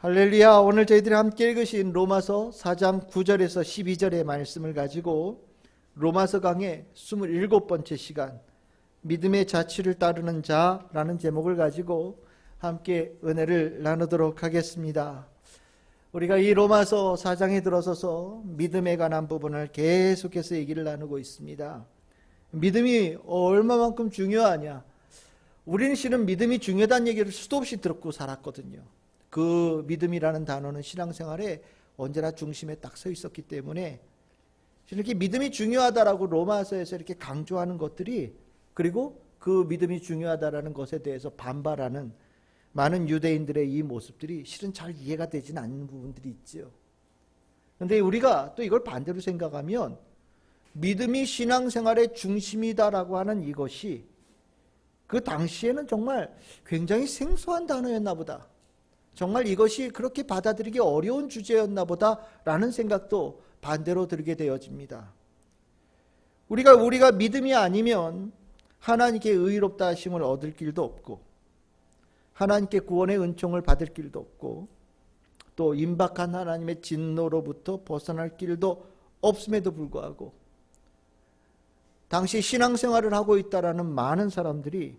할렐루야. 오늘 저희들이 함께 읽으신 로마서 4장 9절에서 12절의 말씀을 가지고 로마서 강의 27번째 시간 믿음의 자취를 따르는 자라는 제목을 가지고 함께 은혜를 나누도록 하겠습니다. 우리가 이 로마서 4장에 들어서서 믿음에 관한 부분을 계속해서 얘기를 나누고 있습니다. 믿음이 얼마만큼 중요하냐. 우리는 실은 믿음이 중요하다는 얘기를 수도 없이 듣고 살았거든요. 그 믿음이라는 단어는 신앙생활에 언제나 중심에 딱 서 있었기 때문에 이렇게 믿음이 중요하다라고 로마서에서 이렇게 강조하는 것들이, 그리고 그 믿음이 중요하다라는 것에 대해서 반발하는 많은 유대인들의 이 모습들이 실은 잘 이해가 되지는 않는 부분들이 있죠. 그런데 우리가 또 이걸 반대로 생각하면 믿음이 신앙생활의 중심이다라고 하는 이것이 그 당시에는 정말 굉장히 생소한 단어였나 보다, 정말 이것이 그렇게 받아들이기 어려운 주제였나 보다라는 생각도 반대로 들게 되어집니다. 우리가 믿음이 아니면 하나님께 의롭다 하심을 얻을 길도 없고, 하나님께 구원의 은총을 받을 길도 없고, 또 임박한 하나님의 진노로부터 벗어날 길도 없음에도 불구하고 당시 신앙생활을 하고 있다라는 많은 사람들이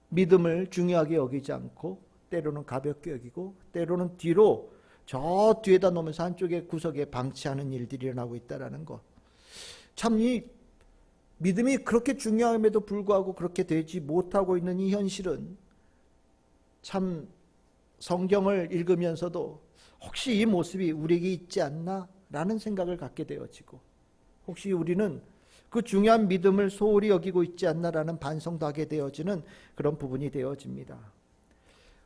믿음을 중요하게 여기지 않고 때로는 가볍게 여기고 때로는 뒤로 저 뒤에다 놓으면서 한쪽에 구석에 방치하는 일들이 일어나고 있다는 것. 참 이 믿음이 그렇게 중요함에도 불구하고 그렇게 되지 못하고 있는 이 현실은 참 성경을 읽으면서도 혹시 이 모습이 우리에게 있지 않나 라는 생각을 갖게 되어지고, 혹시 우리는 그 중요한 믿음을 소홀히 여기고 있지 않나라는 반성도 하게 되어지는 그런 부분이 되어집니다.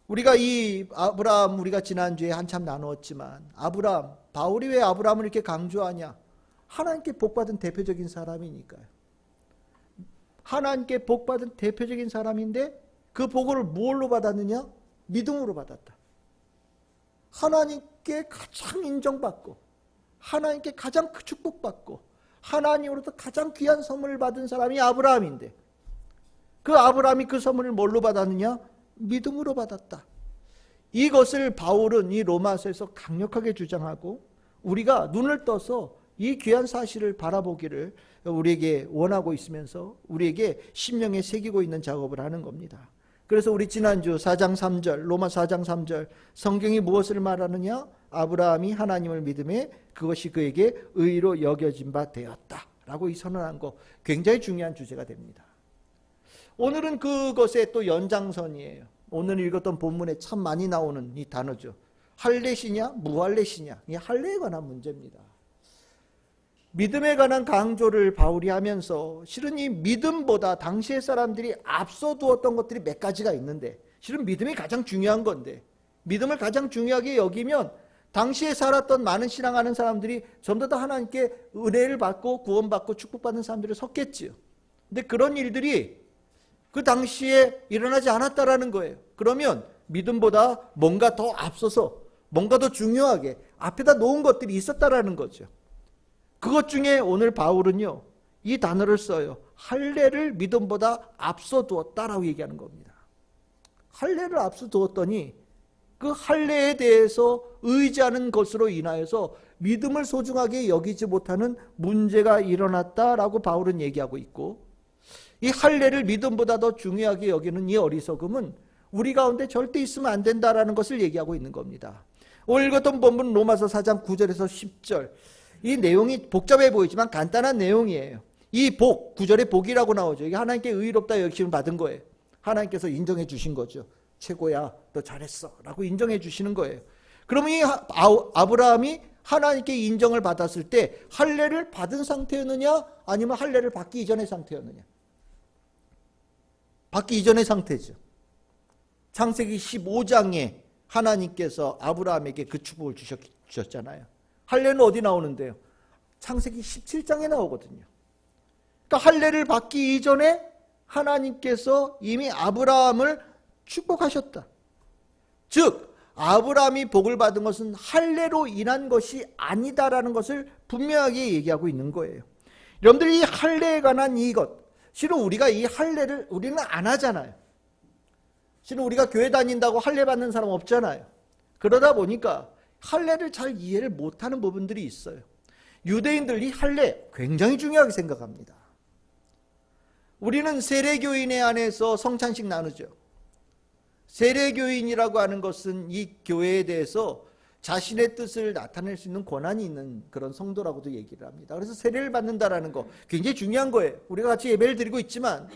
우리가 이 아브라함, 우리가 지난주에 한참 나누었지만 아브라함, 바울이 왜 아브라함을 이렇게 강조하냐? 하나님께 복받은 대표적인 사람이니까요. 하나님께 복받은 대표적인 사람인데 그 복을 뭘로 받았느냐? 믿음으로 받았다. 하나님께 가장 인정받고 하나님께 가장 축복받고 하나님으로부터 가장 귀한 선물을 받은 사람이 아브라함인데, 그 아브라함이 그 선물을 뭘로 받았느냐? 믿음으로 받았다. 이것을 바울은 이 로마서에서 강력하게 주장하고 우리가 눈을 떠서 이 귀한 사실을 바라보기를 우리에게 원하고 있으면서 우리에게 심령에 새기고 있는 작업을 하는 겁니다. 그래서 우리 지난주 4장 3절, 로마 4장 3절 성경이 무엇을 말하느냐? 아브라함이 하나님을 믿음에 그것이 그에게 의로 여겨진 바 되었다라고 이 선언한 거 굉장히 중요한 주제가 됩니다. 오늘은 그것의 또 연장선이에요. 오늘 읽었던 본문에 참 많이 나오는 이 단어죠. 할례시냐 무할례시냐, 이 할례에 관한 문제입니다. 믿음에 관한 강조를 바울이 하면서 실은 이 믿음보다 당시의 사람들이 앞서 두었던 것들이 몇 가지가 있는데, 실은 믿음이 가장 중요한 건데 믿음을 가장 중요하게 여기면 당시에 살았던 많은 신앙하는 사람들이 전부 다 하나님께 은혜를 받고 구원받고 축복받는 사람들이 섰겠지요. 근데 그런 일들이 그 당시에 일어나지 않았다라는 거예요. 그러면 믿음보다 뭔가 더 앞서서 뭔가 더 중요하게 앞에다 놓은 것들이 있었다라는 거죠. 그것 중에 오늘 바울은요, 이 단어를 써요. 할례를 믿음보다 앞서 두었다라고 얘기하는 겁니다. 할례를 앞서 두었더니 그 할례에 대해서 의지하는 것으로 인하여서 믿음을 소중하게 여기지 못하는 문제가 일어났다라고 바울은 얘기하고 있고, 이 할례를 믿음보다 더 중요하게 여기는 이 어리석음은 우리 가운데 절대 있으면 안 된다라는 것을 얘기하고 있는 겁니다. 오늘 읽었던 본문 로마서 4장 9절에서 10절, 이 내용이 복잡해 보이지만 간단한 내용이에요. 이 복, 9절에 복이라고 나오죠. 이게 하나님께 의롭다 여김을 받은 거예요. 하나님께서 인정해 주신 거죠. 최고야, 너 잘했어 라고 인정해 주시는 거예요. 그러면 이 아브라함이 하나님께 인정을 받았을 때 할례를 받은 상태였느냐, 아니면 할례를 받기 이전의 상태였느냐? 받기 이전의 상태죠. 창세기 15장에 하나님께서 아브라함에게 그 축복을 주셨잖아요. 할례는 어디 나오는데요? 창세기 17장에 나오거든요. 그러니까 할례를 받기 이전에 하나님께서 이미 아브라함을 축복하셨다. 즉 아브라함이 복을 받은 것은 할례로 인한 것이 아니다라는 것을 분명하게 얘기하고 있는 거예요. 여러분들이 이 할례에 관한 이것, 실은 우리가 이 할례를 우리는 안 하잖아요. 실은 우리가 교회 다닌다고 할례 받는 사람 없잖아요. 그러다 보니까 할례를 잘 이해를 못하는 부분들이 있어요. 유대인들이 할례 굉장히 중요하게 생각합니다. 우리는 세례교인회 안에서 성찬식 나누죠. 세례교인이라고 하는 것은 이 교회에 대해서 자신의 뜻을 나타낼 수 있는 권한이 있는 그런 성도라고도 얘기를 합니다. 그래서 세례를 받는다라는 거 굉장히 중요한 거예요. 우리가 같이 예배를 드리고 있지만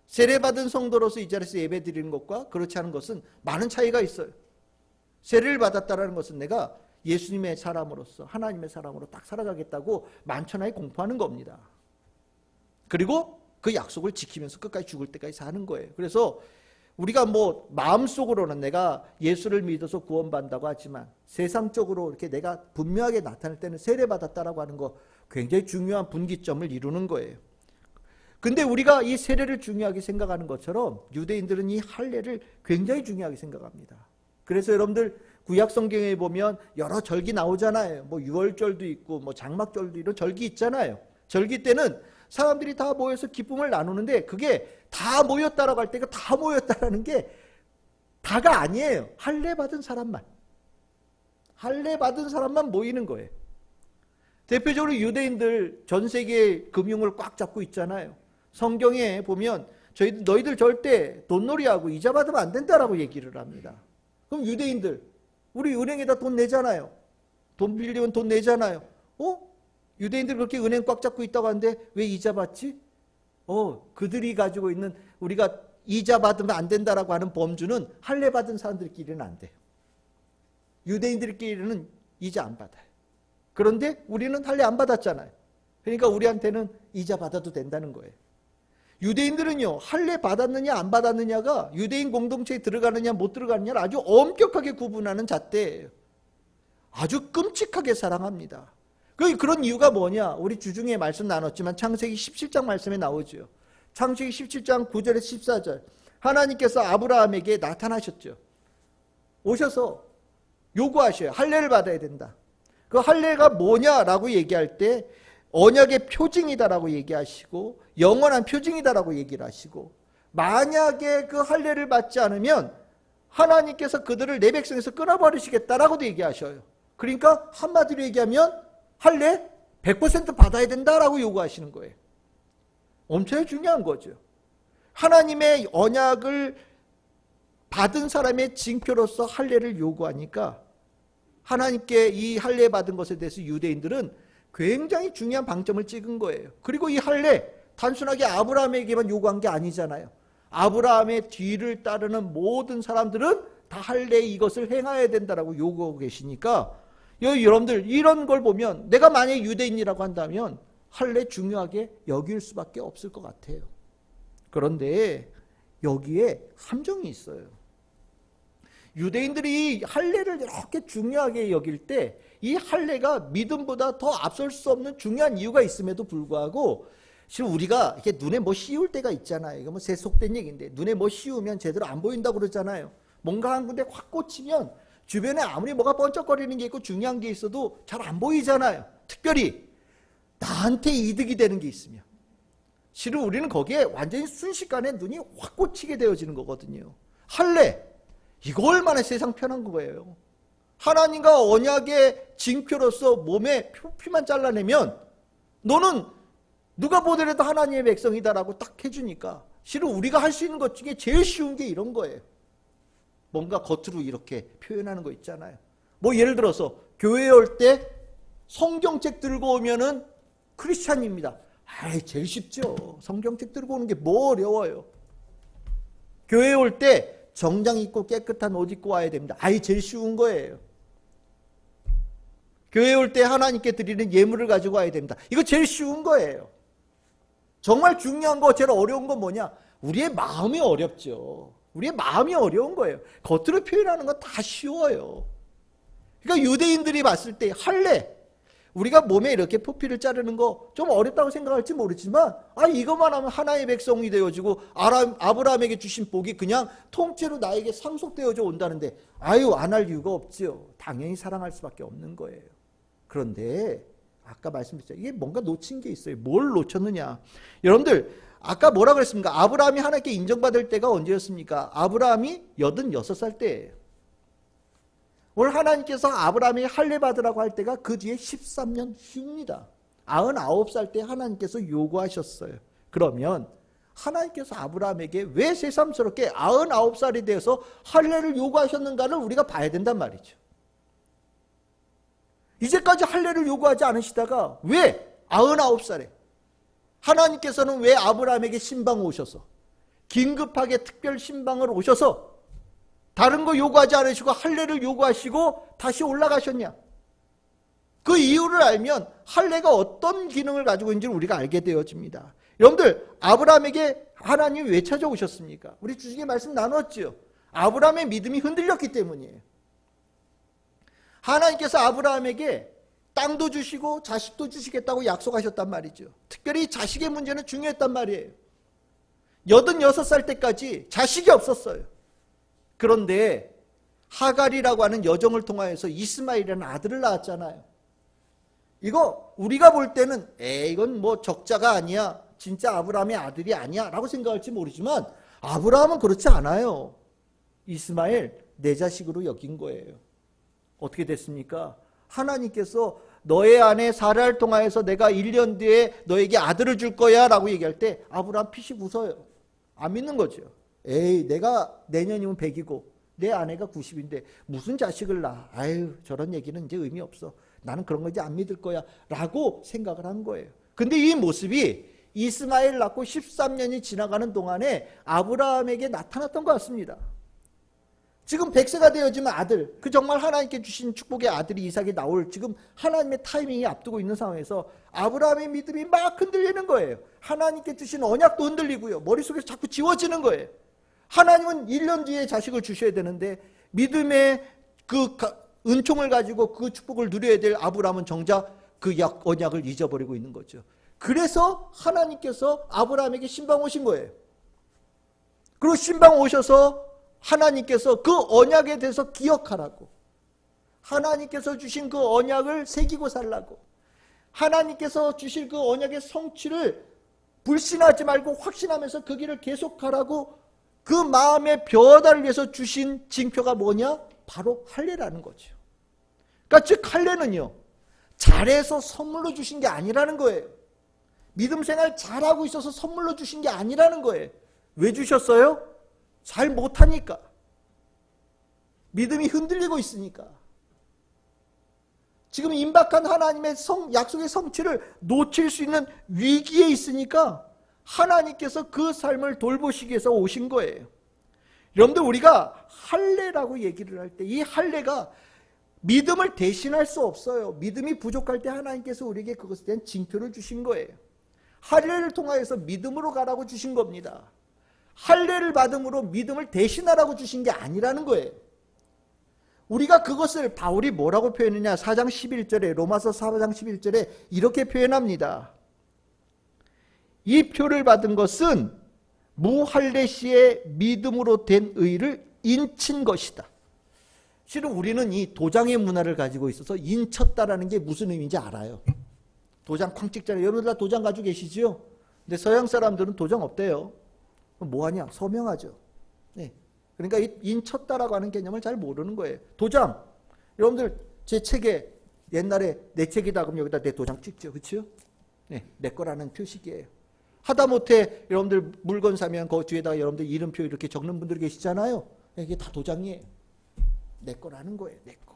세례받은 성도로서 이 자리에서 예배 드리는 것과 그렇지 않은 것은 많은 차이가 있어요. 세례를 받았다라는 것은 내가 예수님의 사람으로서 하나님의 사람으로 딱 살아가겠다고 만천하에 공포하는 겁니다. 그리고 그 약속을 지키면서 끝까지 죽을 때까지 사는 거예요. 그래서 우리가 뭐 마음속으로는 내가 예수를 믿어서 구원받는다고 하지만 세상적으로 이렇게 내가 분명하게 나타날 때는 세례받았다라고 하는 거 굉장히 중요한 분기점을 이루는 거예요. 근데 우리가 이 세례를 중요하게 생각하는 것처럼 유대인들은 이 할례를 굉장히 중요하게 생각합니다. 그래서 여러분들 구약 성경에 보면 여러 절기 나오잖아요. 뭐 유월절도 있고 뭐 장막절도 이런 절기 있잖아요. 절기 때는 사람들이 다 모여서 기쁨을 나누는데 그게 다 모였다라고 할 때 그 다 모였다라는 게 다가 아니에요. 할례 받은 사람만. 할례 받은 사람만 모이는 거예요. 대표적으로 유대인들 전 세계 금융을 꽉 잡고 있잖아요. 성경에 보면 너희들 절대 돈놀이하고 이자 받으면 안 된다라고 얘기를 합니다. 그럼 유대인들 우리 은행에다 돈 내잖아요. 돈 빌리면 돈 내잖아요. 유대인들 그렇게 은행 꽉 잡고 있다고 하는데 왜 이자 받지? 그들이 가지고 있는 우리가 이자 받으면 안 된다라고 하는 범주는 할례 받은 사람들끼리는 안 돼요. 유대인들끼리는 이자 안 받아요. 그런데 우리는 할례 안 받았잖아요. 그러니까 우리한테는 이자 받아도 된다는 거예요. 유대인들은요, 할례 받았느냐 안 받았느냐가 유대인 공동체에 들어가느냐 못 들어가느냐를 아주 엄격하게 구분하는 잣대예요. 아주 끔찍하게 사랑합니다. 그런 이유가 뭐냐? 우리 주중에 말씀 나눴지만 창세기 17장 말씀에 나오죠. 창세기 17장 9절에서 14절. 하나님께서 아브라함에게 나타나셨죠. 오셔서 요구하셔요. 할례를 받아야 된다. 그 할례가 뭐냐라고 얘기할 때 언약의 표징이다라고 얘기하시고 영원한 표징이다라고 얘기를 하시고 만약에 그 할례를 받지 않으면 하나님께서 그들을 내 백성에서 끊어버리시겠다라고도 얘기하셔요. 그러니까 한마디로 얘기하면 할례 100% 받아야 된다라고 요구하시는 거예요. 엄청 중요한 거죠. 하나님의 언약을 받은 사람의 징표로서 할례를 요구하니까 하나님께 이 할례 받은 것에 대해서 유대인들은 굉장히 중요한 방점을 찍은 거예요. 그리고 이 할례 단순하게 아브라함에게만 요구한 게 아니잖아요. 아브라함의 뒤를 따르는 모든 사람들은 다 할례 이것을 행해야 된다라고 요구하고 계시니까 여러분들 이런 걸 보면 내가 만약에 유대인이라고 한다면 할례 중요하게 여길 수밖에 없을 것 같아요. 그런데 여기에 함정이 있어요. 유대인들이 할례를 이렇게 중요하게 여길 때 이 할례가 믿음보다 더 앞설 수 없는 중요한 이유가 있음에도 불구하고 지금 우리가 이렇게 눈에 뭐 씌울 때가 있잖아요. 이거 뭐 세속된 얘기인데 눈에 뭐 씌우면 제대로 안 보인다고 그러잖아요. 뭔가 한 군데 확 꽂히면 주변에 아무리 뭐가 번쩍거리는 게 있고 중요한 게 있어도 잘 안 보이잖아요. 특별히 나한테 이득이 되는 게 있으면. 실은 우리는 거기에 완전히 순식간에 눈이 확 꽂히게 되어지는 거거든요. 할례, 이거 얼마나 세상 편한 거예요. 하나님과 언약의 징표로서 몸에 피만 잘라내면 너는 누가 보더라도 하나님의 백성이다라고 딱 해주니까 실은 우리가 할 수 있는 것 중에 제일 쉬운 게 이런 거예요. 뭔가 겉으로 이렇게 표현하는 거 있잖아요. 뭐 예를 들어서 교회에 올 때 성경책 들고 오면은 크리스찬입니다. 제일 쉽죠. 성경책 들고 오는 게 뭐 어려워요. 교회에 올 때 정장 입고 깨끗한 옷 입고 와야 됩니다. 제일 쉬운 거예요. 교회에 올 때 하나님께 드리는 예물을 가지고 와야 됩니다. 이거 제일 쉬운 거예요. 정말 중요한 거, 제일 어려운 건 뭐냐? 우리의 마음이 어렵죠. 우리의 마음이 어려운 거예요. 겉으로 표현하는 건 다 쉬워요. 그러니까 유대인들이 봤을 때 할례, 우리가 몸에 이렇게 포피를 자르는 거 좀 어렵다고 생각할지 모르지만 이것만 하면 하나의 백성이 되어지고 아브라함에게 주신 복이 그냥 통째로 나에게 상속되어져 온다는데 안 할 이유가 없죠. 당연히 사랑할 수밖에 없는 거예요. 그런데 아까 말씀드렸죠. 이게 뭔가 놓친 게 있어요. 뭘 놓쳤느냐. 여러분들 아까 뭐라 그랬습니까? 아브라함이 하나님께 인정받을 때가 언제였습니까? 아브라함이 86살 때예요. 오늘 하나님께서 아브라함에게 할례 받으라고 할 때가 그 뒤에 13년 후입니다. 99살 때 하나님께서 요구하셨어요. 그러면 하나님께서 아브라함에게 왜 새삼스럽게 99살이 되어서 할례를 요구하셨는가를 우리가 봐야 된단 말이죠. 이제까지 할례를 요구하지 않으시다가 왜 99살에 하나님께서는 왜 아브라함에게 신방 오셔서 긴급하게 특별 신방을 오셔서 다른 거 요구하지 않으시고 할례를 요구하시고 다시 올라가셨냐? 그 이유를 알면 할례가 어떤 기능을 가지고 있는지를 우리가 알게 되어집니다. 여러분들, 아브라함에게 하나님이 왜 찾아오셨습니까? 우리 주중에 말씀 나눴죠. 아브라함의 믿음이 흔들렸기 때문이에요. 하나님께서 아브라함에게 땅도 주시고 자식도 주시겠다고 약속하셨단 말이죠. 특별히 자식의 문제는 중요했단 말이에요. 86살 때까지 자식이 없었어요. 그런데 하갈이라고 하는 여종을 통하여서 이스마엘이라는 아들을 낳았잖아요. 이거 우리가 볼 때는 이건 뭐 적자가 아니야, 진짜 아브라함의 아들이 아니야 라고 생각할지 모르지만 아브라함은 그렇지 않아요. 이스마엘 내 자식으로 여긴 거예요. 어떻게 됐습니까? 하나님께서 너의 아내 사라를 통하여서 내가 1년 뒤에 너에게 아들을 줄 거야 라고 얘기할 때 아브라함 피식 웃어요. 안 믿는 거죠. 내가 내년이면 100이고 내 아내가 90인데 무슨 자식을 낳아. 아유, 저런 얘기는 이제 의미 없어. 나는 그런 거 이제 안 믿을 거야 라고 생각을 한 거예요. 근데 이 모습이 이스마엘 낳고 13년이 지나가는 동안에 아브라함에게 나타났던 것 같습니다. 지금 100세가 되어지면 아들, 그 정말 하나님께 주신 축복의 아들이 이삭이 나올 지금 하나님의 타이밍이 앞두고 있는 상황에서 아브라함의 믿음이 막 흔들리는 거예요. 하나님께 주신 언약도 흔들리고요. 머릿속에서 자꾸 지워지는 거예요. 하나님은 1년 뒤에 자식을 주셔야 되는데 믿음의 그 은총을 가지고 그 축복을 누려야 될 아브라함은 정작 그 언약을 잊어버리고 있는 거죠. 그래서 하나님께서 아브라함에게 신방 오신 거예요. 그리고 신방 오셔서 하나님께서 그 언약에 대해서 기억하라고, 하나님께서 주신 그 언약을 새기고 살라고, 하나님께서 주실 그 언약의 성취를 불신하지 말고 확신하면서 그 길을 계속하라고 그 마음의 변화를 위해서 주신 징표가 뭐냐? 바로 할례라는 거죠. 그러니까 즉 할례는요, 잘해서 선물로 주신 게 아니라는 거예요. 믿음 생활 잘하고 있어서 선물로 주신 게 아니라는 거예요. 왜 주셨어요? 잘 못하니까. 믿음이 흔들리고 있으니까. 지금 임박한 하나님의 약속의 성취를 놓칠 수 있는 위기에 있으니까 하나님께서 그 삶을 돌보시기 위해서 오신 거예요. 여러분들, 우리가 할례라고 얘기를 할 때 이 할례가 믿음을 대신할 수 없어요. 믿음이 부족할 때 하나님께서 우리에게 그것에 대한 징표를 주신 거예요. 할례를 통하여서 믿음으로 가라고 주신 겁니다. 할례를 받음으로 믿음을 대신하라고 주신 게 아니라는 거예요. 우리가 그것을 바울이 뭐라고 표현했냐? 4장 11절에, 로마서 4장 11절에 이렇게 표현합니다. 이 표를 받은 것은 무할례 시에 믿음으로 된 의를 인친 것이다. 실은 우리는 이 도장의 문화를 가지고 있어서 인쳤다라는 게 무슨 의미인지 알아요. 도장 쾅 찍잖아요. 여러분들 다 도장 가지고 계시죠? 근데 서양 사람들은 도장 없대요. 뭐하냐? 서명하죠. 네. 그러니까 이 인쳤다라고 하는 개념을 잘 모르는 거예요. 도장. 여러분들 제 책에 옛날에 내 책이다 그럼 여기다 내 도장 찍죠. 그렇죠? 네. 내 거라는 표식이에요. 하다못해 여러분들 물건 사면 그 뒤에다가 여러분들 이름표 이렇게 적는 분들 계시잖아요. 이게 다 도장이에요. 내 거라는 거예요. 내 거.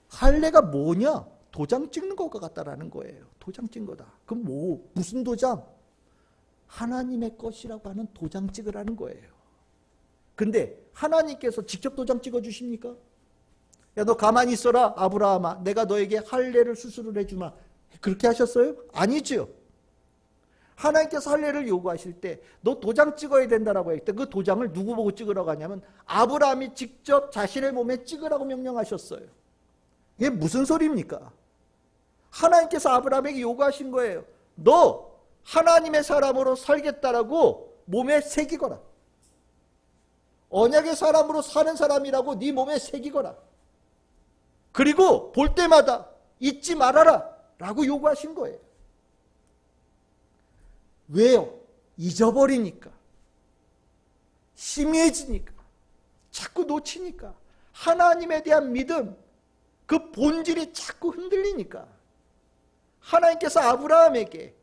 할례가 뭐냐? 도장 찍는 것과 같다라는 거예요. 도장 찍은 거다. 그럼 뭐 무슨 도장? 하나님의 것이라고 하는 도장 찍으라는 거예요. 근데 하나님께서 직접 도장 찍어 주십니까? 야, 너 가만히 있어라 아브라함아, 내가 너에게 할례를 수술을 해주마. 그렇게 하셨어요? 아니죠. 하나님께서 할례를 요구하실 때 너 도장 찍어야 된다라고 했을 때 그 도장을 누구 보고 찍으라고 하냐면 아브라함이 직접 자신의 몸에 찍으라고 명령하셨어요. 이게 무슨 소리입니까? 하나님께서 아브라함에게 요구하신 거예요. 너 하나님의 사람으로 살겠다라고 몸에 새기거라. 언약의 사람으로 사는 사람이라고 네 몸에 새기거라. 그리고 볼 때마다 잊지 말아라 라고 요구하신 거예요. 왜요? 잊어버리니까, 심해지니까, 자꾸 놓치니까. 하나님에 대한 믿음, 그 본질이 자꾸 흔들리니까 하나님께서 아브라함에게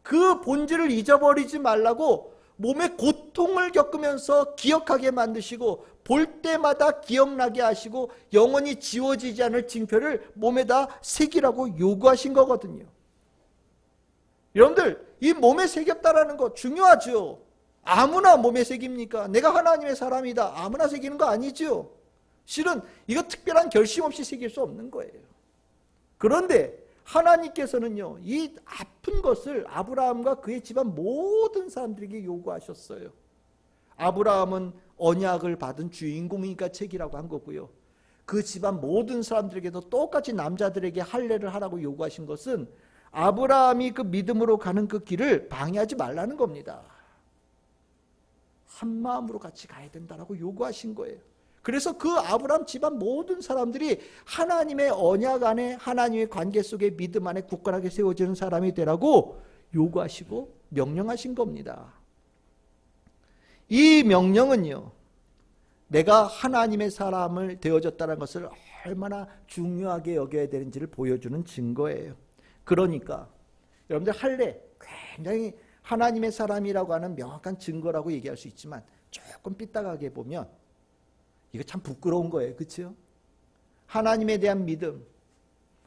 그 본질을 잊어버리지 말라고 몸의 고통을 겪으면서 기억하게 만드시고 볼 때마다 기억나게 하시고 영원히 지워지지 않을 징표를 몸에다 새기라고 요구하신 거거든요. 여러분들, 이 몸에 새겼다라는 거 중요하죠. 아무나 몸에 새깁니까? 내가 하나님의 사람이다, 아무나 새기는 거 아니죠. 실은 이거 특별한 결심 없이 새길 수 없는 거예요. 그런데 하나님께서는요, 이 아픈 것을 아브라함과 그의 집안 모든 사람들에게 요구하셨어요. 아브라함은 언약을 받은 주인공이니까 책이라고 한 거고요. 그 집안 모든 사람들에게도 똑같이 남자들에게 할례를 하라고 요구하신 것은 아브라함이 그 믿음으로 가는 그 길을 방해하지 말라는 겁니다. 한 마음으로 같이 가야 된다라고 요구하신 거예요. 그래서 그 아브라함 집안 모든 사람들이 하나님의 언약 안에, 하나님의 관계 속에, 믿음 안에 굳건하게 세워지는 사람이 되라고 요구하시고 명령하신 겁니다. 이 명령은요, 내가 하나님의 사람을 되어졌다는 것을 얼마나 중요하게 여겨야 되는지를 보여주는 증거예요. 그러니까 여러분들, 할례 굉장히 하나님의 사람이라고 하는 명확한 증거라고 얘기할 수 있지만 조금 삐딱하게 보면 이거 참 부끄러운 거예요. 그렇죠? 하나님에 대한 믿음,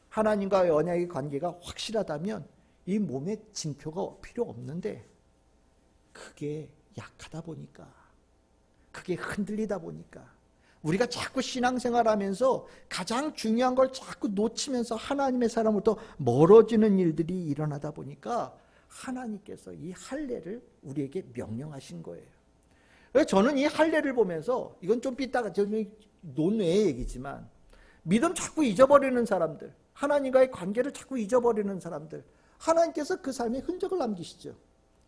하나님과의 언약의 관계가 확실하다면 이 몸에 징표가 필요 없는데, 그게 약하다 보니까, 그게 흔들리다 보니까 우리가 자꾸 신앙생활하면서 가장 중요한 걸 자꾸 놓치면서 하나님의 사람으로부터 멀어지는 일들이 일어나다 보니까 하나님께서 이 할례를 우리에게 명령하신 거예요. 저는 이 할례를 보면서, 이건 좀 삐딱한 논외의 얘기지만, 믿음 자꾸 잊어버리는 사람들, 하나님과의 관계를 자꾸 잊어버리는 사람들, 하나님께서 그 삶에 흔적을 남기시죠.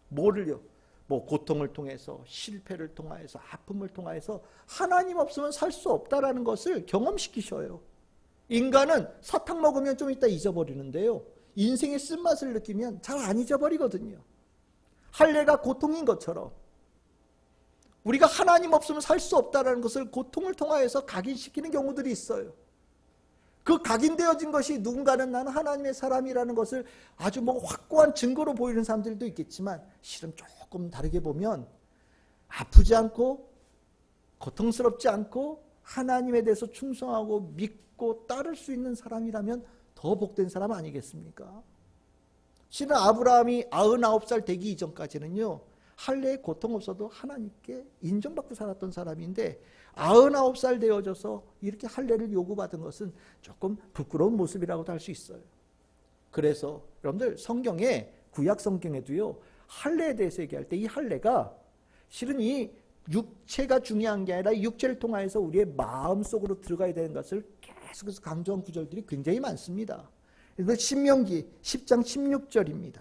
뭐를요? 뭐 고통을 통해서, 실패를 통해서, 아픔을 통해서 하나님 없으면 살 수 없다라는 것을 경험시키셔요. 인간은 사탕 먹으면 좀 이따 잊어버리는데요, 인생의 쓴맛을 느끼면 잘 안 잊어버리거든요. 할례가 고통인 것처럼 우리가 하나님 없으면 살 수 없다는 것을 고통을 통하여서 각인시키는 경우들이 있어요. 그 각인되어진 것이 누군가는 나는 하나님의 사람이라는 것을 아주 확고한 증거로 보이는 사람들도 있겠지만, 실은 조금 다르게 보면 아프지 않고 고통스럽지 않고 하나님에 대해서 충성하고 믿고 따를 수 있는 사람이라면 더 복된 사람 아니겠습니까? 실은 아브라함이 99살 되기 이전까지는요, 할례에 고통 없어도 하나님께 인정받고 살았던 사람인데 99살 되어져서 이렇게 할례를 요구받은 것은 조금 부끄러운 모습이라고도 할 수 있어요. 그래서 여러분들, 성경에, 구약 성경에도요, 할례에 대해서 얘기할 때 이 할례가 실은 이 육체가 중요한 게 아니라 육체를 통하여서 우리의 마음속으로 들어가야 되는 것을 계속해서 강조한 구절들이 굉장히 많습니다. 그래서 신명기 10장 16절입니다.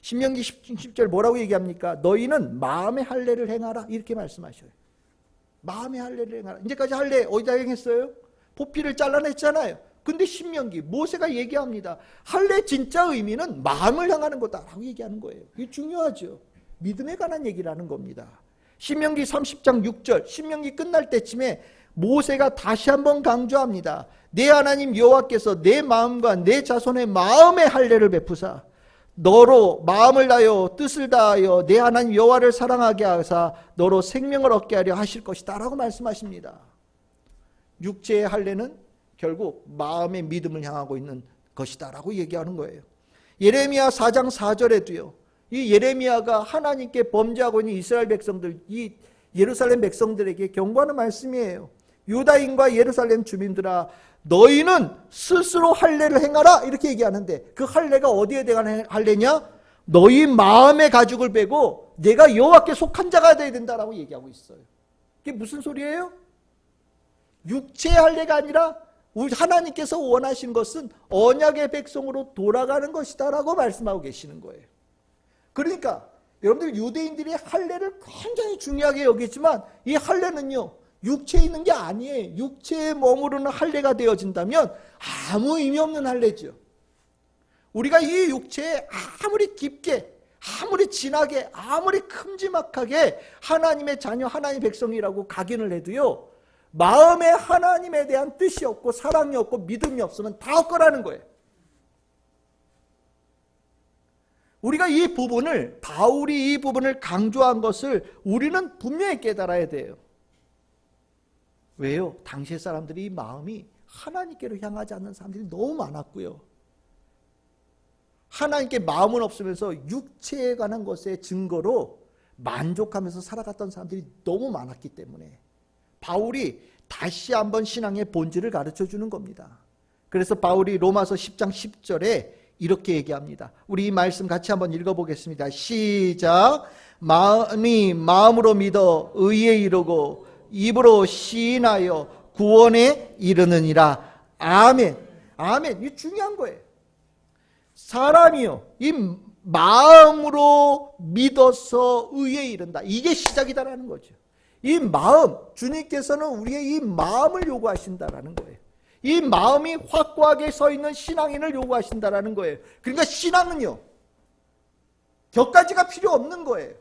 신명기 10절 뭐라고 얘기합니까? 너희는 마음의 할례를 행하라, 이렇게 말씀하셔요. 마음의 할례를 행하라. 이제까지 할례 어디다 행했어요? 보피를 잘라냈잖아요. 근데 신명기, 모세가 얘기합니다. 할례 진짜 의미는 마음을 향하는 거다라고 얘기하는 거예요. 이게 중요하죠. 믿음에 관한 얘기라는 겁니다. 신명기 30장 6절, 신명기 끝날 때쯤에 모세가 다시 한번 강조합니다. 내 하나님 여호와께서 내 마음과 내 자손의 마음의 할례를 베푸사 너로 마음을 다하여 뜻을 다하여 내 하나님 여호와를 사랑하게 하사 너로 생명을 얻게 하려 하실 것이다 라고 말씀하십니다. 육체의 할례는 결국 마음의 믿음을 향하고 있는 것이다 라고 얘기하는 거예요. 예레미야 4장 4절에도요, 이 예레미야가 하나님께 범죄하고 있는 이스라엘 백성들, 이 예루살렘 백성들에게 경고하는 말씀이에요. 유다인과 예루살렘 주민들아, 너희는 스스로 할례를 행하라, 이렇게 얘기하는데 그 할례가 어디에 대한 할례냐? 너희 마음의 가죽을 빼고 내가 여호와께 속한 자가 되어야 된다라고 얘기하고 있어요. 이게 무슨 소리예요? 육체의 할례가 아니라 우리 하나님께서 원하신 것은 언약의 백성으로 돌아가는 것이다 라고 말씀하고 계시는 거예요. 그러니까 여러분들, 유대인들이 할례를 굉장히 중요하게 여기지만 이 할례는요, 육체에 있는 게 아니에요. 육체에 머무르는 할례가 되어진다면 아무 의미 없는 할례죠. 우리가 이 육체에 아무리 깊게, 아무리 진하게, 아무리 큼지막하게 하나님의 자녀, 하나님의 백성이라고 각인을 해도요, 마음에 하나님에 대한 뜻이 없고 사랑이 없고 믿음이 없으면 다 헛거라는 거예요. 우리가 이 부분을, 바울이 이 부분을 강조한 것을 우리는 분명히 깨달아야 돼요. 왜요? 당시의 사람들이 이 마음이 하나님께로 향하지 않는 사람들이 너무 많았고요. 하나님께 마음은 없으면서 육체에 관한 것의 증거로 만족하면서 살아갔던 사람들이 너무 많았기 때문에 바울이 다시 한번 신앙의 본질을 가르쳐 주는 겁니다. 그래서 바울이 로마서 10장 10절에 이렇게 얘기합니다. 우리 이 말씀 같이 한번 읽어보겠습니다. 시작. 마음이 마음으로 믿어 의에 이르고 입으로 시인하여 구원에 이르느니라. 아멘. 아멘. 이게 중요한 거예요. 사람이요, 이 마음으로 믿어서 의에 이른다. 이게 시작이다라는 거죠. 이 마음, 주님께서는 우리의 이 마음을 요구하신다라는 거예요. 이 마음이 확고하게 서 있는 신앙인을 요구하신다라는 거예요. 그러니까 신앙은요, 격가지가 필요 없는 거예요.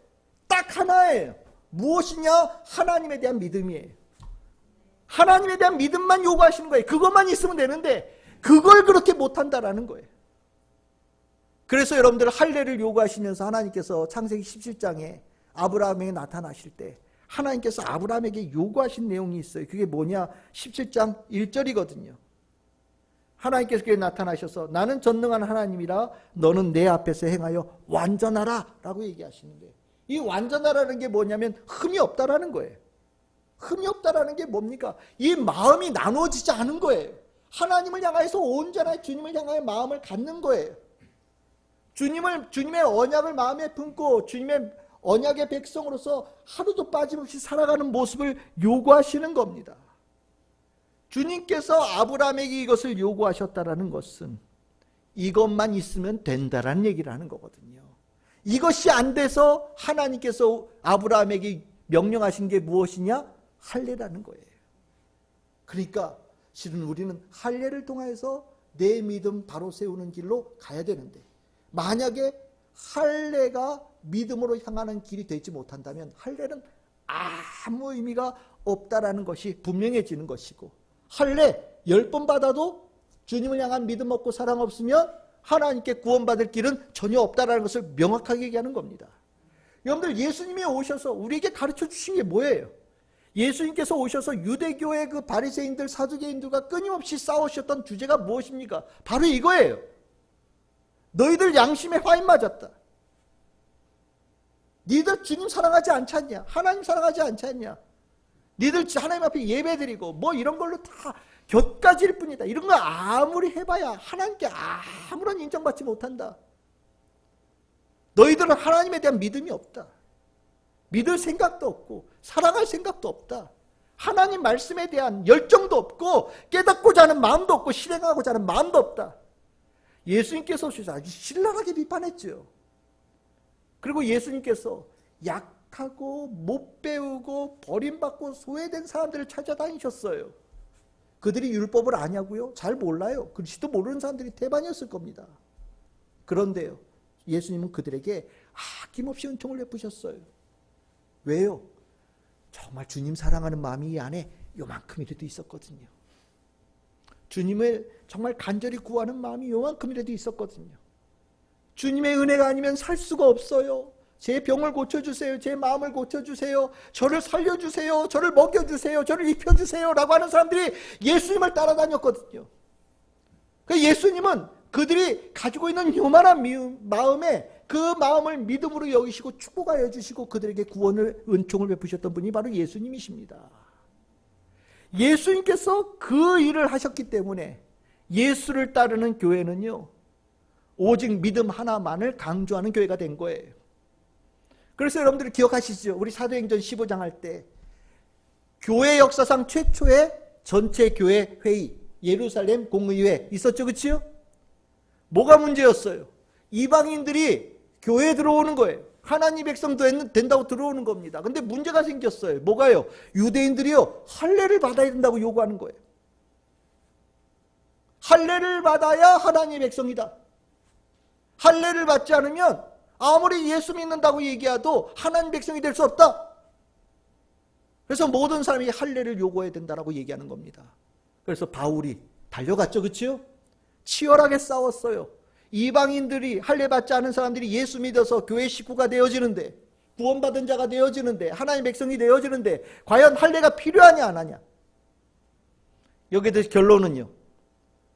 딱 하나예요. 무엇이냐? 하나님에 대한 믿음이에요. 하나님에 대한 믿음만 요구하시는 거예요. 그것만 있으면 되는데 그걸 그렇게 못한다라는 거예요. 그래서 여러분들 할례를 요구하시면서 하나님께서 창세기 17장에 아브라함에게 나타나실 때 하나님께서 아브라함에게 요구하신 내용이 있어요. 그게 뭐냐? 17장 1절이거든요. 하나님께서 그에 나타나셔서 나는 전능한 하나님이라 너는 내 앞에서 행하여 완전하라 라고 얘기하시는 거예요. 이 완전하라는 게 뭐냐면 흠이 없다라는 거예요. 흠이 없다라는 게 뭡니까? 이 마음이 나누어지지 않은 거예요. 하나님을 향해서 온전하게 주님을 향하여 마음을 갖는 거예요. 주님의 언약을 마음에 품고 주님의 언약의 백성으로서 하루도 빠짐없이 살아가는 모습을 요구하시는 겁니다. 주님께서 아브라함에게 이것을 요구하셨다라는 것은 이것만 있으면 된다라는 얘기를 하는 거거든요. 이것이 안 돼서 하나님께서 아브라함에게 명령하신 게 무엇이냐? 할례라는 거예요. 그러니까 실은 우리는 할례를 통해서 내 믿음 바로 세우는 길로 가야 되는데 만약에 할례가 믿음으로 향하는 길이 되지 못한다면 할례는 아무 의미가 없다라는 것이 분명해지는 것이고 할례 10번 받아도 주님을 향한 믿음 없고 사랑 없으면 하나님께 구원받을 길은 전혀 없다라는 것을 명확하게 얘기하는 겁니다. 여러분들 예수님이 오셔서 우리에게 가르쳐 주신 게 뭐예요? 예수님께서 오셔서 유대교의 그 바리새인들 사두개인들과 끊임없이 싸우셨던 주제가 무엇입니까? 바로 이거예요. 너희들 양심에 화인 맞았다. 니들 주님 사랑하지 않지 않냐? 하나님 사랑하지 않지 않냐? 니들 하나님 앞에 예배드리고 뭐 이런 걸로 다 곁가지일 뿐이다. 이런 거 아무리 해봐야 하나님께 아무런 인정받지 못한다. 너희들은 하나님에 대한 믿음이 없다. 믿을 생각도 없고 사랑할 생각도 없다. 하나님 말씀에 대한 열정도 없고 깨닫고자 하는 마음도 없고 실행하고자 하는 마음도 없다. 예수님께서 오셔서 아주 신랄하게 비판했죠. 그리고 예수님께서 약하고 못 배우고 버림받고 소외된 사람들을 찾아다니셨어요. 그들이 율법을 아냐고요? 잘 몰라요. 글씨도 모르는 사람들이 대반이었을 겁니다. 그런데요, 예수님은 그들에게 아낌없이 은총을 베푸셨어요. 왜요? 정말 주님 사랑하는 마음이 이 안에 요만큼이라도 있었거든요. 주님을 정말 간절히 구하는 마음이 요만큼이라도 있었거든요. 주님의 은혜가 아니면 살 수가 없어요. 제 병을 고쳐주세요. 제 마음을 고쳐주세요. 저를 살려주세요. 저를 먹여주세요. 저를 입혀주세요. 라고 하는 사람들이 예수님을 따라다녔거든요. 그러니까 예수님은 그들이 가지고 있는 요만한 마음에 그 마음을 믿음으로 여기시고 축복하여 주시고 그들에게 구원을 은총을 베푸셨던 분이 바로 예수님이십니다. 예수님께서 그 일을 하셨기 때문에 예수를 따르는 교회는요, 오직 믿음 하나만을 강조하는 교회가 된 거예요. 그래서 여러분들이 기억하시죠? 우리 사도행전 15장 할 때 교회 역사상 최초의 전체 교회 회의, 예루살렘 공의회 있었죠, 그렇죠? 뭐가 문제였어요? 이방인들이 교회에 들어오는 거예요. 하나님 백성도 된다고 들어오는 겁니다. 근데 문제가 생겼어요. 뭐가요? 유대인들이요, 할례를 받아야 된다고 요구하는 거예요. 할례를 받아야 하나님 백성이다. 할례를 받지 않으면 아무리 예수 믿는다고 얘기해도 하나님 백성이 될 수 없다. 그래서 모든 사람이 할례를 요구해야 된다라고 얘기하는 겁니다. 그래서 바울이 달려갔죠. 그렇죠? 치열하게 싸웠어요. 이방인들이, 할례 받지 않은 사람들이 예수 믿어서 교회 식구가 되어지는데, 구원받은 자가 되어지는데, 하나님의 백성이 되어지는데 과연 할례가 필요하냐 안 하냐. 여기에 대해서 결론은요,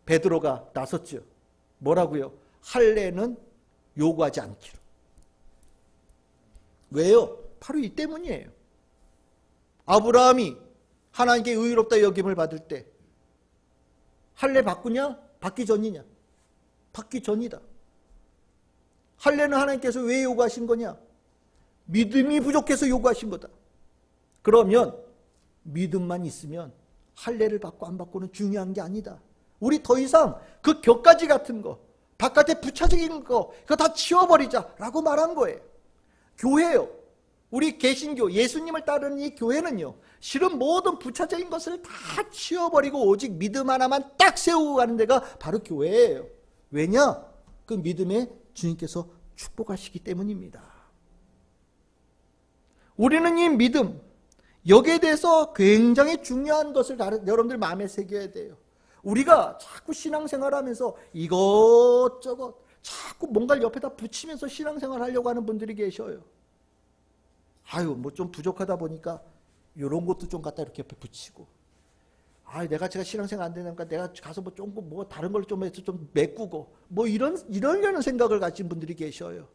베드로가 나섰죠. 뭐라고요? 할례는 요구하지 않기로. 왜요? 바로 이 때문이에요. 아브라함이 하나님께 의롭다 여김을 받을 때 할례 바꾸냐? 받기 전이냐? 받기 전이다. 할례는 하나님께서 왜 요구하신 거냐? 믿음이 부족해서 요구하신 거다. 그러면 믿음만 있으면 할례를 받고 안 받고는 중요한 게 아니다. 우리 더 이상 그 격가지 같은 거, 바깥에 부차적인 거, 그거 다 치워버리자라고 말한 거예요. 교회요. 우리 개신교, 예수님을 따르는 이 교회는요, 실은 모든 부차적인 것을 다 치워버리고 오직 믿음 하나만 딱 세우고 가는 데가 바로 교회예요. 왜냐? 그 믿음에 주님께서 축복하시기 때문입니다. 우리는 이 믿음, 여기에 대해서 굉장히 중요한 것을 여러분들 마음에 새겨야 돼요. 우리가 자꾸 신앙생활하면서 이것저것 자꾸 뭔가를 옆에다 붙이면서 신앙생활 하려고 하는 분들이 계셔요. 아유, 뭐 좀 부족하다 보니까 이런 것도 좀 갖다 이렇게 옆에 붙이고, 아, 제가 신앙생활 안 되니까 내가 가서 뭐 다른 걸 좀 해서 좀 메꾸고, 뭐 이러려는 생각을 가진 분들이 계셔요.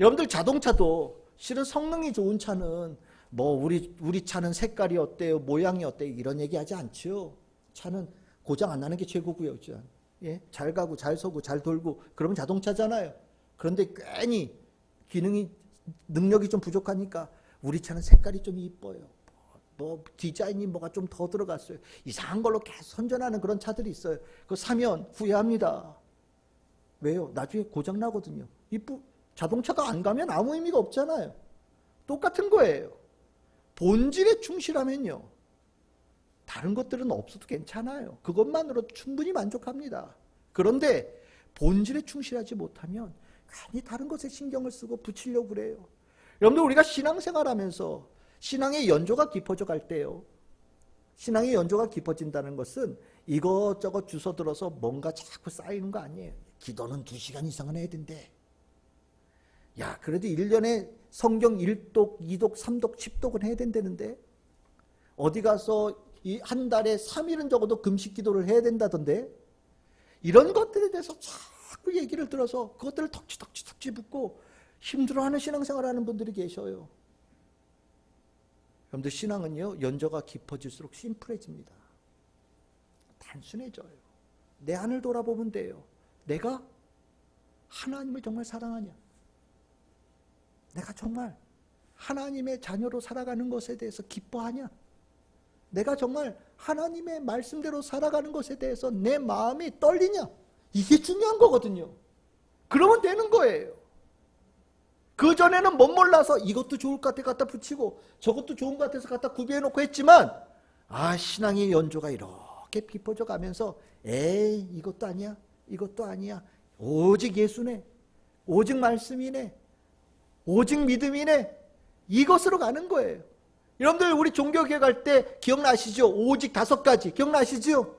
여러분들 자동차도 실은 성능이 좋은 차는 뭐 우리 차는 색깔이 어때요, 모양이 어때요, 이런 얘기하지 않죠. 차는 고장 안 나는 게 최고고요. 예? 잘 가고 잘 서고 잘 돌고 그러면 자동차잖아요. 그런데 괜히 기능이 능력이 좀 부족하니까 우리 차는 색깔이 좀 이뻐요. 뭐 디자인이 뭐가 좀 더 들어갔어요. 이상한 걸로 계속 선전하는 그런 차들이 있어요. 그거 사면 후회합니다. 왜요? 나중에 고장 나거든요. 자동차가 안 가면 아무 의미가 없잖아요. 똑같은 거예요. 본질에 충실하면요, 다른 것들은 없어도 괜찮아요. 그것만으로 충분히 만족합니다. 그런데 본질에 충실하지 못하면 괜히 다른 것에 신경을 쓰고 붙이려고 그래요. 여러분들, 우리가 신앙생활하면서 신앙의 연조가 깊어져 갈 때요, 신앙의 연조가 깊어진다는 것은 이것저것 주워들어서 뭔가 자꾸 쌓이는 거 아니에요. 기도는 2시간 이상은 해야 된대. 야, 그래도 1년에 성경 1독, 2독, 3독, 10독은 해야 된다는데, 어디 가서 한 달에 3일은 적어도 금식 기도를 해야 된다던데, 이런 것들에 대해서 자꾸 얘기를 들어서 그것들을 덕지덕지 붙고 힘들어하는 신앙생활을 하는 분들이 계셔요. 여러분들, 신앙은요, 연조가 깊어질수록 심플해집니다. 단순해져요. 내 안을 돌아보면 돼요. 내가 하나님을 정말 사랑하냐? 내가 정말 하나님의 자녀로 살아가는 것에 대해서 기뻐하냐? 내가 정말 하나님의 말씀대로 살아가는 것에 대해서 내 마음이 떨리냐? 이게 중요한 거거든요. 그러면 되는 거예요. 그전에는 못 몰라서 이것도 좋을 것 같아 갖다 붙이고 저것도 좋은 것 같아서 갖다 구비해놓고 했지만, 신앙의 연조가 이렇게 깊어져 가면서 에이, 이것도 아니야, 이것도 아니야, 오직 예수네, 오직 말씀이네, 오직 믿음이네, 이것으로 가는 거예요. 여러분들, 우리 종교개혁 할 때 기억나시죠? 오직 5가지 기억나시죠?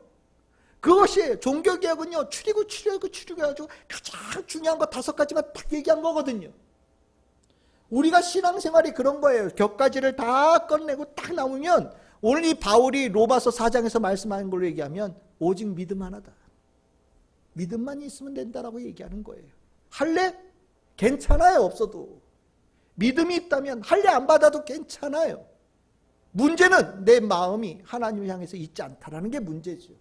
그것이 종교개혁은요, 추리고 해가지고 가장 중요한 거 5가지만 딱 얘기한 거거든요. 우리가 신앙생활이 그런 거예요. 격가지를 다 꺼내고 딱 나오면, 오늘 이 바울이 로마서 4장에서 말씀하는 걸로 얘기하면 오직 믿음 하나다. 믿음만 있으면 된다라고 얘기하는 거예요. 할래? 괜찮아요, 없어도. 믿음이 있다면 할례 안 받아도 괜찮아요. 문제는 내 마음이 하나님을 향해서 있지 않다라는 게 문제죠.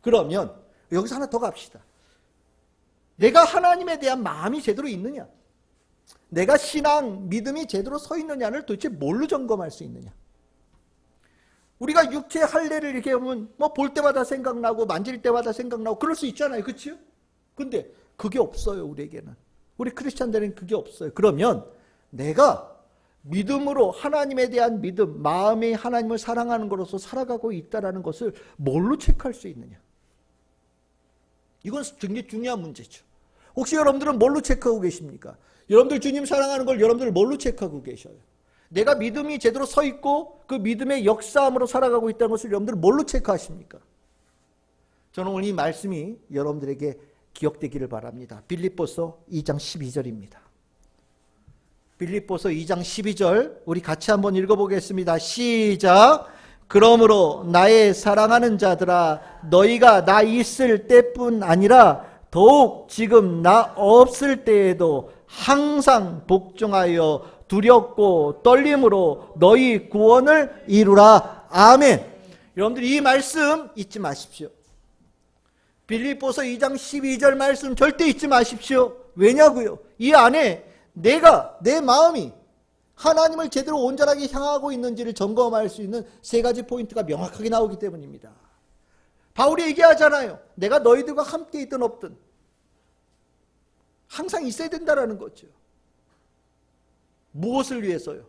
그러면 여기서 하나 더 갑시다. 내가 하나님에 대한 마음이 제대로 있느냐? 내가 신앙, 믿음이 제대로 서 있느냐를 도대체 뭘로 점검할 수 있느냐? 우리가 육체 할례를 이렇게 하면 뭐 볼 때마다 생각나고 만질 때마다 생각나고 그럴 수 있잖아요. 그렇죠? 근데 그게 없어요, 우리에게는. 우리 크리스찬들은 그게 없어요. 그러면 내가 믿음으로 하나님에 대한 믿음, 마음이 하나님을 사랑하는 것으로서 살아가고 있다는 것을 뭘로 체크할 수 있느냐? 이건 굉장히 중요한 문제죠. 혹시 여러분들은 뭘로 체크하고 계십니까? 여러분들 주님 사랑하는 걸 여러분들 뭘로 체크하고 계셔요? 내가 믿음이 제대로 서 있고 그 믿음의 역사함으로 살아가고 있다는 것을 여러분들 뭘로 체크하십니까? 저는 오늘 이 말씀이 여러분들에게 기억되기를 바랍니다. 빌립보서 2장 12절입니다. 빌립보서 2장 12절 우리 같이 한번 읽어보겠습니다. 시작. 그러므로 나의 사랑하는 자들아 너희가 나 있을 때뿐 아니라 더욱 지금 나 없을 때에도 항상 복종하여 두렵고 떨림으로 너희 구원을 이루라. 아멘. 여러분들 이 말씀 잊지 마십시오. 빌립보서 2장 12절 말씀 절대 잊지 마십시오. 왜냐고요? 이 안에 내 마음이 하나님을 제대로 온전하게 향하고 있는지를 점검할 수 있는 세 가지 포인트가 명확하게 나오기 때문입니다. 바울이 얘기하잖아요. 내가 너희들과 함께 있든 없든 항상 있어야 된다는 거죠. 무엇을 위해서요?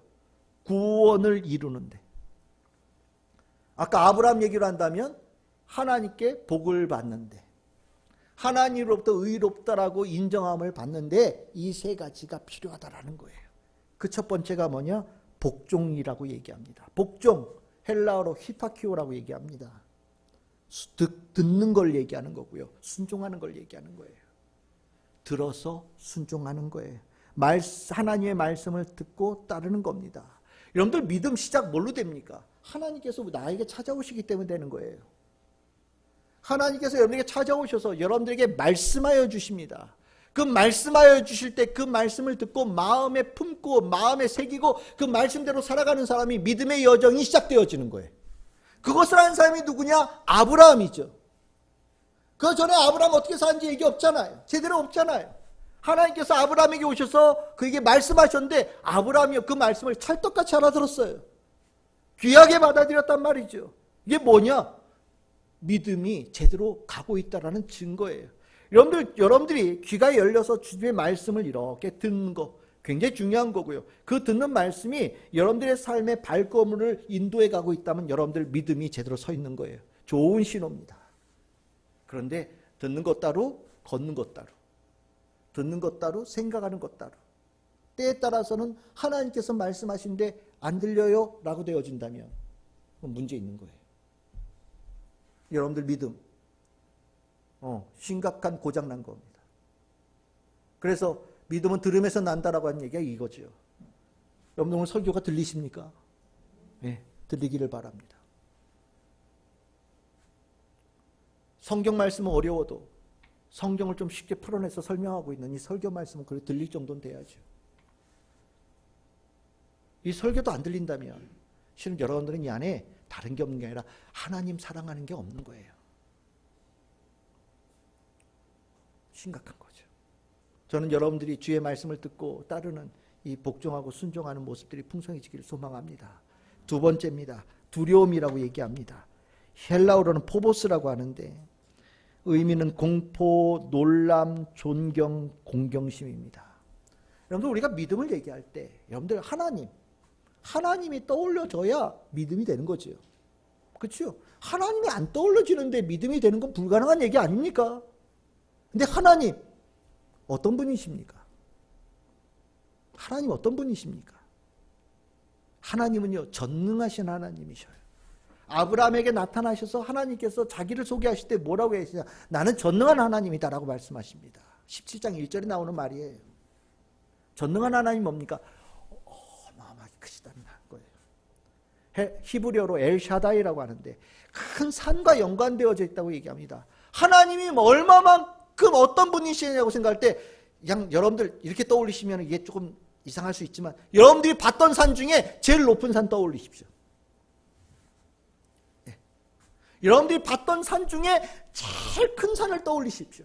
구원을 이루는데. 아까 아브라함 얘기를 한다면 하나님께 복을 받는데, 하나님으로부터 의롭다라고 인정함을 받는데 이 세 가지가 필요하다라는 거예요. 그 첫 번째가 뭐냐? 복종이라고 얘기합니다. 복종, 헬라어로 히파키오라고 얘기합니다. 듣는 걸 얘기하는 거고요. 순종하는 걸 얘기하는 거예요. 들어서 순종하는 거예요. 하나님의 말씀을 듣고 따르는 겁니다. 여러분들 믿음 시작 뭘로 됩니까? 하나님께서 나에게 찾아오시기 때문에 되는 거예요. 하나님께서 여러분에게 찾아오셔서 여러분들에게 말씀하여 주십니다. 그 말씀하여 주실 때 그 말씀을 듣고 마음에 품고 마음에 새기고 그 말씀대로 살아가는 사람이 믿음의 여정이 시작되어지는 거예요. 그것을 한 사람이 누구냐? 아브라함이죠. 그 전에 아브라함 어떻게 사는지 얘기 없잖아요. 제대로 없잖아요. 하나님께서 아브라함에게 오셔서 그에게 말씀하셨는데 아브라함이 그 말씀을 찰떡같이 알아들었어요. 귀하게 받아들였단 말이죠. 이게 뭐냐? 믿음이 제대로 가고 있다는 증거예요. 여러분들이 귀가 열려서 주님의 말씀을 이렇게 듣는 거 굉장히 중요한 거고요. 그 듣는 말씀이 여러분들의 삶의 발걸음을 인도해 가고 있다면 여러분들 믿음이 제대로 서 있는 거예요. 좋은 신호입니다. 그런데 듣는 것 따로, 걷는 것 따로. 듣는 것 따로, 생각하는 것 따로. 때에 따라서는 하나님께서 말씀하신데 안 들려요? 라고 되어진다면 문제 있는 거예요. 여러분들 믿음 심각한 고장난 겁니다. 그래서 믿음은 들음에서 난다라고 하는 얘기가 이거죠. 여러분들 오늘 설교가 들리십니까? 네, 들리기를 바랍니다. 성경 말씀은 어려워도 성경을 좀 쉽게 풀어내서 설명하고 있는 이 설교 말씀은 그래도 들릴 정도는 돼야죠. 이 설교도 안 들린다면 실은 여러분들은 이 안에 다른 게 없는 게 아니라 하나님 사랑하는 게 없는 거예요. 심각한 거죠. 저는 여러분들이 주의 말씀을 듣고 따르는 이 복종하고 순종하는 모습들이 풍성해지기를 소망합니다. 두 번째입니다. 두려움이라고 얘기합니다. 헬라어로는 포보스라고 하는데 의미는 공포, 놀람, 존경, 공경심입니다. 여러분들 우리가 믿음을 얘기할 때 여러분들 하나님이 떠올려져야 믿음이 되는 거죠. 그렇죠? 하나님이 안 떠올려지는데 믿음이 되는 건 불가능한 얘기 아닙니까? 근데 하나님 어떤 분이십니까? 하나님 어떤 분이십니까? 하나님은요 전능하신 하나님이셔요. 아브라함에게 나타나셔서 하나님께서 자기를 소개하실 때 뭐라고 하시냐? 나는 전능한 하나님이다라고 말씀하십니다. 17장 1절에 나오는 말이에요. 전능한 하나님 뭡니까? 어마어마하게 크시다는 거예요. 히브리어로 엘샤다이라고 하는데 큰 산과 연관되어져 있다고 얘기합니다. 하나님이 얼마만큼 어떤 분이시냐고 생각할 때 그냥 여러분들 이렇게 떠올리시면 이게 조금 이상할 수 있지만 여러분들이 봤던 산 중에 제일 높은 산 떠올리십시오. 네. 여러분들이 봤던 산 중에 제일 큰 산을 떠올리십시오.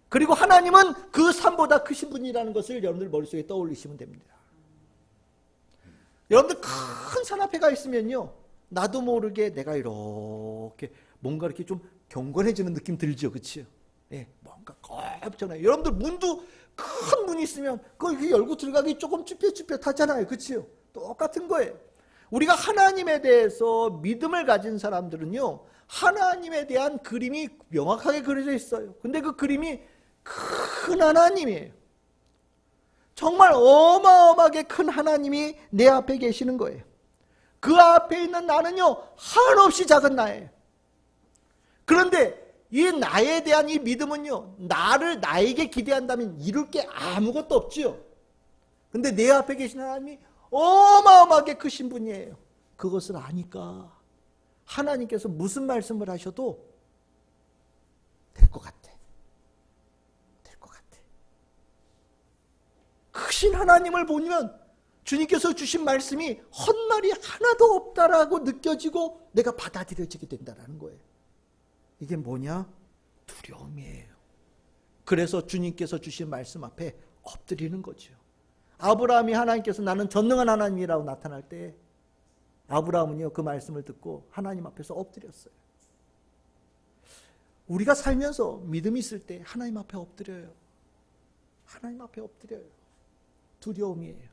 그리고 하나님은 그 산보다 크신 분이라는 것을 여러분들 머릿속에 떠올리시면 됩니다. 여러분들 큰 산 앞에 가 있으면요 나도 모르게 내가 이렇게 뭔가 이렇게 좀 경건해지는 느낌 들죠. 그렇죠? 예, 뭔가 겁잖아요. 여러분들 문도 큰 문이 있으면 그걸 열고 들어가기 조금 쭈뼛쭈뼛하잖아요. 그렇죠? 똑같은 거예요. 우리가 하나님에 대해서 믿음을 가진 사람들은요 하나님에 대한 그림이 명확하게 그려져 있어요. 근데 그 그림이 큰 하나님이에요. 정말 어마어마하게 큰 하나님이 내 앞에 계시는 거예요. 그 앞에 있는 나는요, 한없이 작은 나예요. 그런데 이 나에 대한 이 믿음은요, 나에게 기대한다면 이룰 게 아무것도 없지요. 근데 내 앞에 계신 하나님이 어마어마하게 크신 분이에요. 그것을 아니까 하나님께서 무슨 말씀을 하셔도 될 것 같아. 될 것 같아. 크신 하나님을 보면 주님께서 주신 말씀이 헛말이 하나도 없다라고 느껴지고 내가 받아들여지게 된다는 거예요. 이게 뭐냐? 두려움이에요. 그래서 주님께서 주신 말씀 앞에 엎드리는 거죠. 아브라함이 하나님께서 나는 전능한 하나님이라고 나타날 때 아브라함은요, 그 말씀을 듣고 하나님 앞에서 엎드렸어요. 우리가 살면서 믿음이 있을 때 하나님 앞에 엎드려요. 하나님 앞에 엎드려요. 두려움이에요.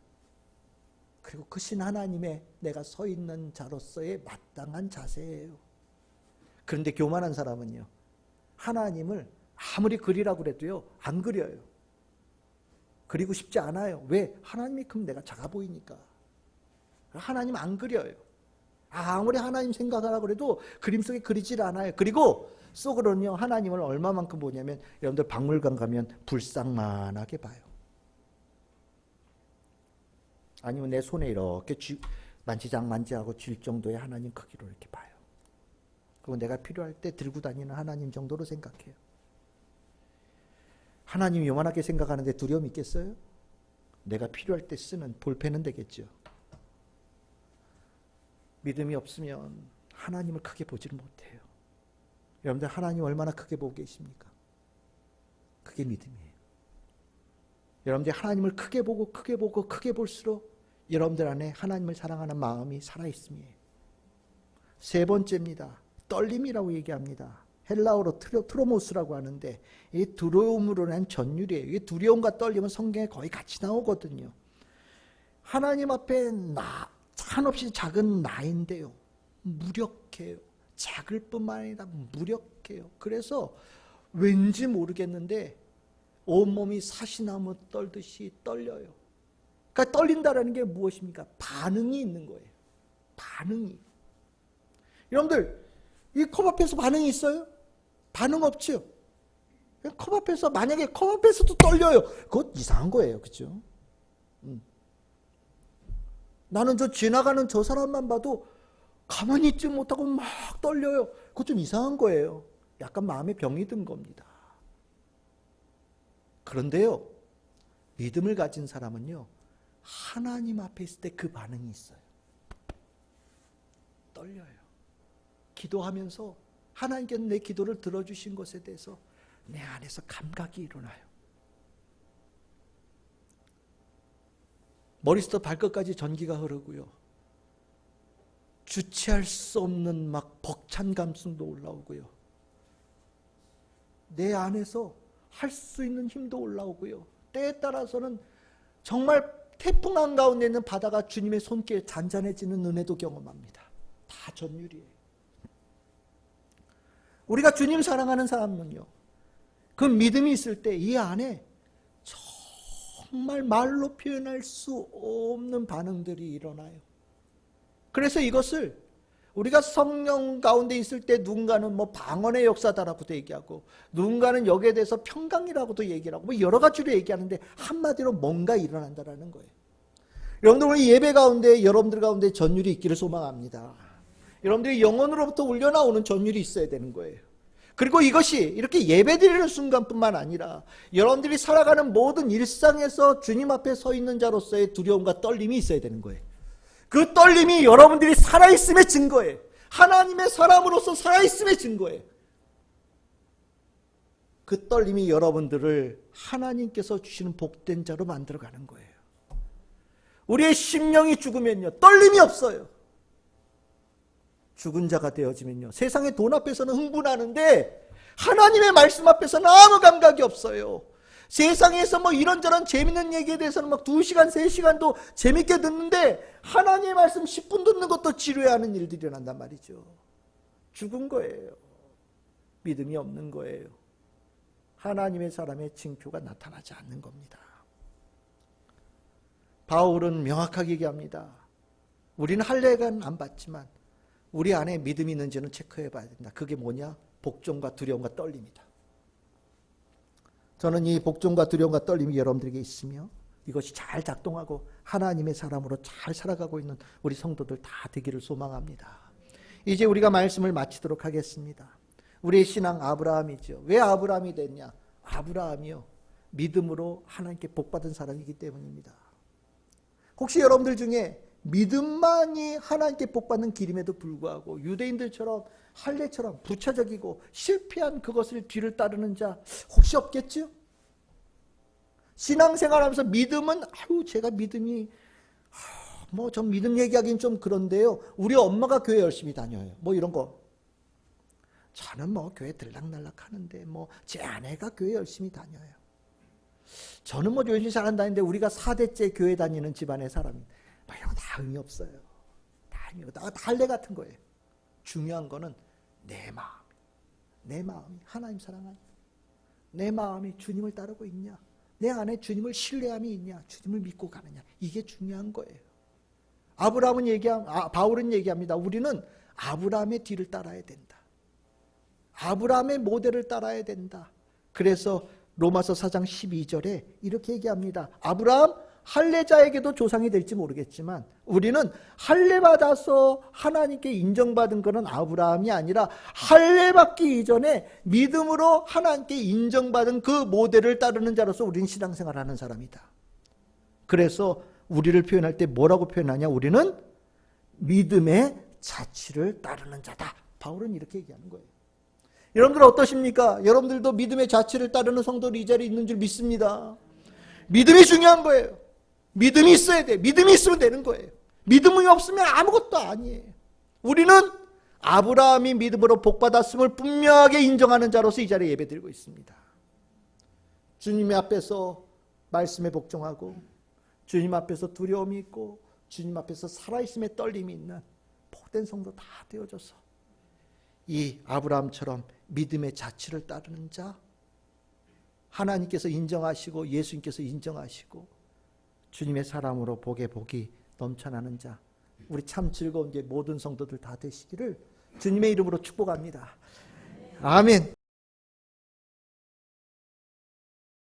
그리고 크신 하나님의 내가 서 있는 자로서의 마땅한 자세예요. 그런데 교만한 사람은요, 하나님을 아무리 그리라고 그래도요, 안 그려요. 그리고 싶지 않아요. 왜? 하나님이 크면 내가 작아 보이니까. 하나님 안 그려요. 아무리 하나님 생각하라고 그래도 그림 속에 그리질 않아요. 그리고 속으로는요, 하나님을 얼마만큼 보냐면, 여러분들 박물관 가면 불쌍만하게 봐요. 아니면 내 손에 이렇게 만지작만지하고 쥘 정도의 하나님 크기로 이렇게 봐요. 그리고 내가 필요할 때 들고 다니는 하나님 정도로 생각해요. 하나님이 요만하게 생각하는데 두려움이 있겠어요? 내가 필요할 때 쓰는 볼펜은 되겠죠. 믿음이 없으면 하나님을 크게 보지를 못해요. 여러분들 하나님 얼마나 크게 보고 계십니까? 그게 믿음이에요. 여러분들이 하나님을 크게 보고 크게 볼수록 여러분들 안에 하나님을 사랑하는 마음이 살아있음이에요. 세 번째입니다. 떨림이라고 얘기합니다. 헬라어로 트로모스라고 하는데 이 두려움으로 난 전율이에요. 이 두려움과 떨림은 성경에 거의 같이 나오거든요. 하나님 앞에 한없이 작은 나인데요, 무력해요. 작을 뿐만 아니라 무력해요. 그래서 왠지 모르겠는데 온몸이 사시나무 떨듯이 떨려요. 그러니까 떨린다라는 게 무엇입니까? 반응이 있는 거예요. 반응이. 여러분들 이 컵 앞에서 반응이 있어요? 반응 없죠? 컵 앞에서, 만약에 컵 앞에서도 떨려요. 그것 이상한 거예요. 그렇죠? 나는 저 지나가는 저 사람만 봐도 가만히 있지 못하고 막 떨려요. 그것 좀 이상한 거예요. 약간 마음에 병이 든 겁니다. 그런데요, 믿음을 가진 사람은요, 하나님 앞에 있을 때 그 반응이 있어요. 떨려요. 기도하면서 하나님께서 내 기도를 들어주신 것에 대해서 내 안에서 감각이 일어나요. 머리부터 발끝까지 전기가 흐르고요, 주체할 수 없는 막 벅찬 감성도 올라오고요, 내 안에서 할 수 있는 힘도 올라오고요, 때에 따라서는 정말 태풍 한가운데 있는 바다가 주님의 손길에 잔잔해지는 은혜도 경험합니다. 다 전율이에요. 우리가 주님 사랑하는 사람은요, 그 믿음이 있을 때 이 안에 정말 말로 표현할 수 없는 반응들이 일어나요. 그래서 이것을 우리가 성령 가운데 있을 때 누군가는 뭐 방언의 역사다라고도 얘기하고, 누군가는 여기에 대해서 평강이라고도 얘기를 하고, 뭐 여러 가지로 얘기하는데 한마디로 뭔가 일어난다라는 거예요. 여러분들 우리 예배 가운데, 여러분들 가운데 전율이 있기를 소망합니다. 여러분들이 영혼으로부터 울려나오는 전율이 있어야 되는 거예요. 그리고 이것이 이렇게 예배드리는 순간뿐만 아니라 여러분들이 살아가는 모든 일상에서 주님 앞에 서 있는 자로서의 두려움과 떨림이 있어야 되는 거예요. 그 떨림이 여러분들이 살아있음의 증거예요. 하나님의 사람으로서 살아있음의 증거예요. 그 떨림이 여러분들을 하나님께서 주시는 복된 자로 만들어가는 거예요. 우리의 심령이 죽으면요, 떨림이 없어요. 죽은 자가 되어지면요, 세상의 돈 앞에서는 흥분하는데 하나님의 말씀 앞에서는 아무 감각이 없어요. 세상에서 뭐 이런저런 재밌는 얘기에 대해서는 막 2시간, 3시간도 재밌게 듣는데 하나님의 말씀 10분 듣는 것도 지루해하는 일들이 일어난단 말이죠. 죽은 거예요. 믿음이 없는 거예요. 하나님의 사람의 징표가 나타나지 않는 겁니다. 바울은 명확하게 얘기합니다. 우리는 할례는 안 받지만 우리 안에 믿음이 있는지는 체크해 봐야 된다. 그게 뭐냐? 복종과 두려움과 떨림이다. 저는 이 복종과 두려움과 떨림이 여러분들에게 있으며 이것이 잘 작동하고 하나님의 사람으로 잘 살아가고 있는 우리 성도들 다 되기를 소망합니다. 이제 우리가 말씀을 마치도록 하겠습니다. 우리의 신앙 아브라함이죠. 왜 아브라함이 됐냐? 아브라함이요, 믿음으로 하나님께 복받은 사람이기 때문입니다. 혹시 여러분들 중에 믿음만이 하나님께 복받는 길임에도 불구하고 유대인들처럼 할례처럼 부차적이고 실패한 그것을 뒤를 따르는 자 혹시 없겠죠? 신앙생활하면서 믿음은 제가 믿음이 전 믿음 얘기하기는 좀 그런데요. 우리 엄마가 교회 열심히 다녀요. 이런 거. 저는 교회 들락날락 하는데 제 아내가 교회 열심히 다녀요. 저는 열심히 잘 안 다니는데 우리가 4대째 교회 다니는 집안의 사람이 이런 거 다 의미 없어요. 다 의미 없어요. 다 할례 같은 거예요. 중요한 거는 내 마음. 내 마음이 하나님 사랑하냐. 내 마음이 주님을 따르고 있냐. 내 안에 주님을 신뢰함이 있냐. 주님을 믿고 가느냐. 이게 중요한 거예요. 바울은 얘기합니다. 우리는 아브라함의 뒤를 따라야 된다. 아브라함의 모델을 따라야 된다. 그래서 로마서 4장 12절에 이렇게 얘기합니다. 아브라함 할례자에게도 조상이 될지 모르겠지만 우리는 할례 받아서 하나님께 인정받은 것은 아브라함이 아니라 할례 받기 이전에 믿음으로 하나님께 인정받은 그 모델을 따르는 자로서 우리는 신앙생활하는 사람이다. 그래서 우리를 표현할 때 뭐라고 표현하냐? 우리는 믿음의 자취를 따르는 자다. 바울은 이렇게 얘기하는 거예요. 여러분들 어떠십니까? 여러분들도 믿음의 자취를 따르는 성도들이 이 자리에 있는 줄 믿습니다. 믿음이 중요한 거예요. 믿음이 있어야 돼. 믿음이 있으면 되는 거예요. 믿음이 없으면 아무것도 아니에요. 우리는 아브라함이 믿음으로 복받았음을 분명하게 인정하는 자로서 이 자리에 예배드리고 있습니다. 주님 앞에서 말씀에 복종하고 주님 앞에서 두려움이 있고 주님 앞에서 살아있음에 떨림이 있는 복된 성도 다 되어져서 이 아브라함처럼 믿음의 자취를 따르는 자, 하나님께서 인정하시고 예수님께서 인정하시고 주님의 사람으로 복이 넘쳐나는 자, 우리 참 즐거운 모든 성도들 다 되시기를 주님의 이름으로 축복합니다. 아멘.